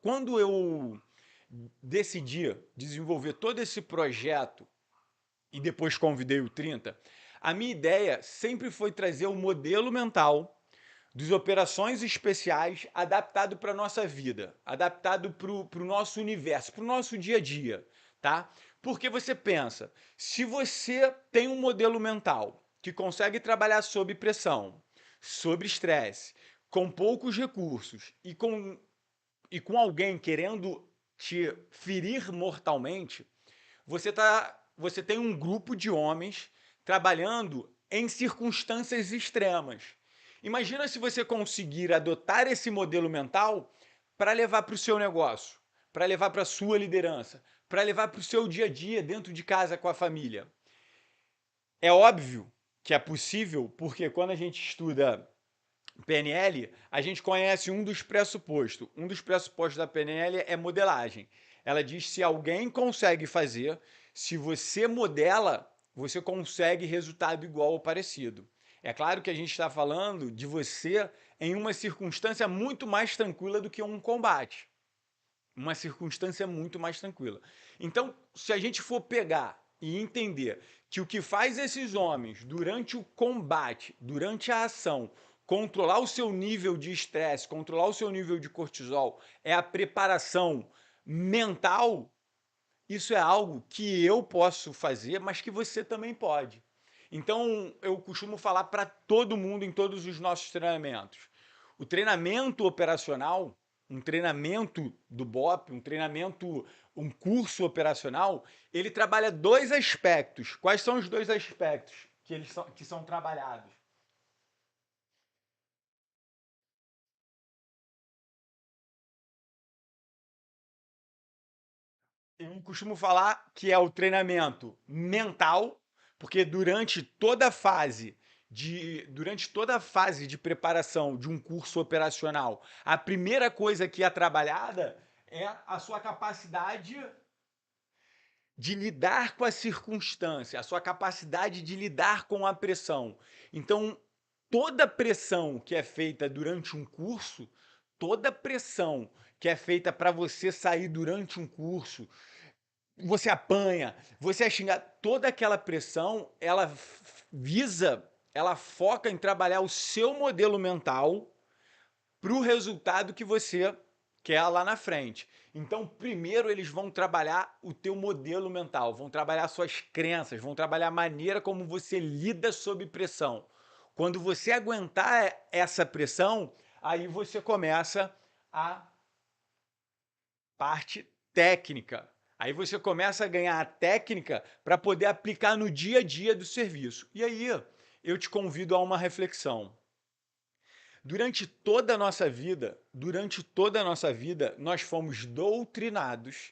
quando eu decidi desenvolver todo esse projeto e depois convidei o 30, a minha ideia sempre foi trazer um modelo mental das operações especiais adaptado para a nossa vida, adaptado para o nosso universo, para o nosso dia a dia, tá? Porque você pensa, se você tem um modelo mental que consegue trabalhar sob pressão, sob estresse, com poucos recursos e com alguém querendo te ferir mortalmente, você tem um grupo de homens trabalhando em circunstâncias extremas. Imagina se você conseguir adotar esse modelo mental para levar para o seu negócio, para levar para a sua liderança, para levar para o seu dia a dia dentro de casa com a família. É óbvio que é possível, porque quando a gente estuda PNL, a gente conhece um dos pressupostos. Um dos pressupostos da PNL é modelagem. Ela diz que se alguém consegue fazer, se você modela, você consegue resultado igual ou parecido. É claro que a gente está falando de você em uma circunstância muito mais tranquila do que um combate. Uma circunstância muito mais tranquila. Então, se a gente for pegar e entender que o que faz esses homens durante o combate, durante a ação, controlar o seu nível de estresse, controlar o seu nível de cortisol, é a preparação mental, isso é algo que eu posso fazer, mas que você também pode. Então, eu costumo falar para todo mundo em todos os nossos treinamentos. O treinamento operacional, um treinamento do BOP, um curso operacional, ele trabalha dois aspectos. Quais são os dois aspectos que são trabalhados? Eu costumo falar que é o treinamento mental, porque durante toda a fase de preparação de um curso operacional, a primeira coisa que é trabalhada é a sua capacidade de lidar com a circunstância, a sua capacidade de lidar com a pressão. Então, toda pressão que é feita durante um curso, toda pressão que é feita para você sair durante um curso, você apanha, você é xingado, toda aquela pressão, ela foca em trabalhar o seu modelo mental para o resultado que você quer lá na frente. Então, primeiro eles vão trabalhar o teu modelo mental, vão trabalhar suas crenças, vão trabalhar a maneira como você lida sob pressão. Quando você aguentar essa pressão, aí você começa a parte técnica. Aí você começa a ganhar a técnica para poder aplicar no dia a dia do serviço. E aí eu te convido a uma reflexão. Durante toda a nossa vida, nós fomos doutrinados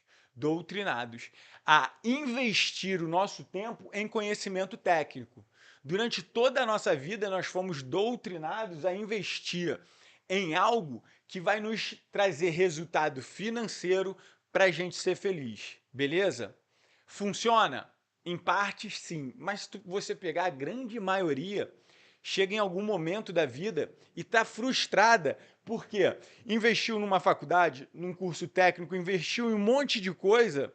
a investir o nosso tempo em conhecimento técnico. Durante toda a nossa vida, nós fomos doutrinados a investir em algo que vai nos trazer resultado financeiro para a gente ser feliz, beleza? Funciona? Em partes, sim, mas se você pegar a grande maioria, chega em algum momento da vida e está frustrada porque investiu numa faculdade, num curso técnico, investiu em um monte de coisa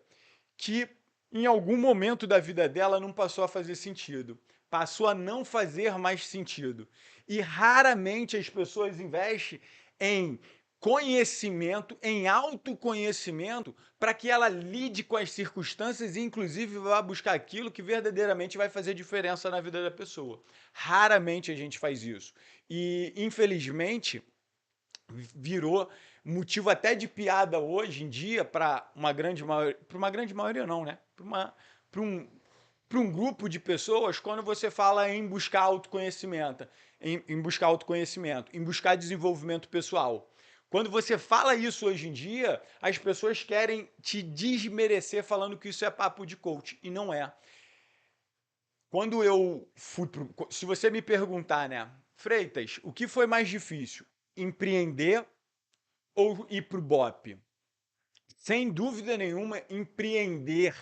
que em algum momento da vida dela não passou a fazer sentido, passou a não fazer mais sentido. E raramente as pessoas investem em conhecimento, em autoconhecimento, para que ela lide com as circunstâncias e, inclusive, vá buscar aquilo que verdadeiramente vai fazer diferença na vida da pessoa. Raramente a gente faz isso. E, infelizmente, virou motivo até de piada hoje em dia para uma grande maioria não, né? Para um grupo de pessoas quando você fala em buscar autoconhecimento, em buscar desenvolvimento pessoal. Quando você fala isso hoje em dia, as pessoas querem te desmerecer falando que isso é papo de coach, e não é. Se você me perguntar, né, Freitas, o que foi mais difícil? Empreender ou ir para o BOP? Sem dúvida nenhuma, empreender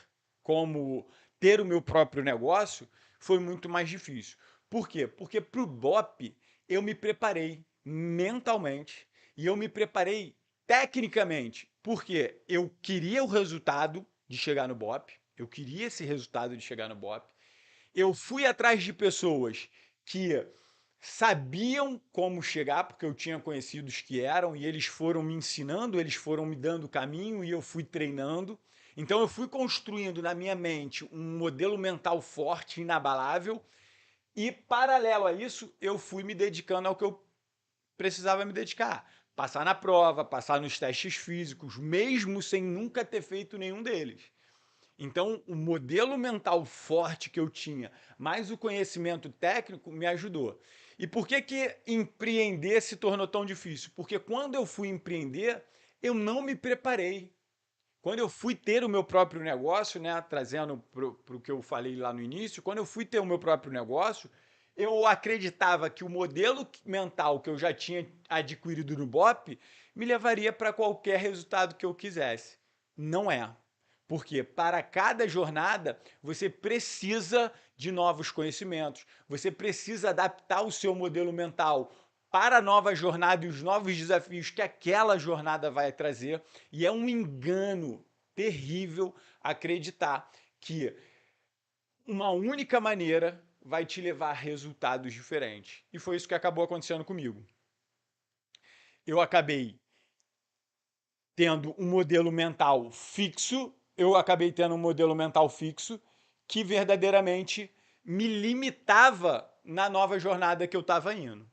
como ter o meu próprio negócio foi muito mais difícil. Por quê? Porque para o BOP eu me preparei mentalmente e eu me preparei tecnicamente, porque eu queria o resultado de chegar no BOP, eu queria esse resultado de chegar no BOP. Eu fui atrás de pessoas que sabiam como chegar, porque eu tinha conhecidos que eram, e eles foram me ensinando, eles foram me dando o caminho e eu fui treinando. Então eu fui construindo na minha mente um modelo mental forte, inabalável, e paralelo a isso, eu fui me dedicando ao que eu precisava me dedicar. Passar na prova, passar nos testes físicos, mesmo sem nunca ter feito nenhum deles. Então, o modelo mental forte que eu tinha, mais o conhecimento técnico, me ajudou. E por que que empreender se tornou tão difícil? Porque quando eu fui empreender, eu não me preparei. Quando eu fui ter o meu próprio negócio, né, trazendo para o que eu falei lá no início, quando eu fui ter o meu próprio negócio, eu acreditava que o modelo mental que eu já tinha adquirido no BOP me levaria para qualquer resultado que eu quisesse. Não é. Porque para cada jornada você precisa de novos conhecimentos, você precisa adaptar o seu modelo mental para a nova jornada e os novos desafios que aquela jornada vai trazer. E é um engano terrível acreditar que uma única maneira vai te levar a resultados diferentes. E foi isso que acabou acontecendo comigo. Eu acabei tendo um modelo mental fixo, que verdadeiramente me limitava na nova jornada que eu estava indo.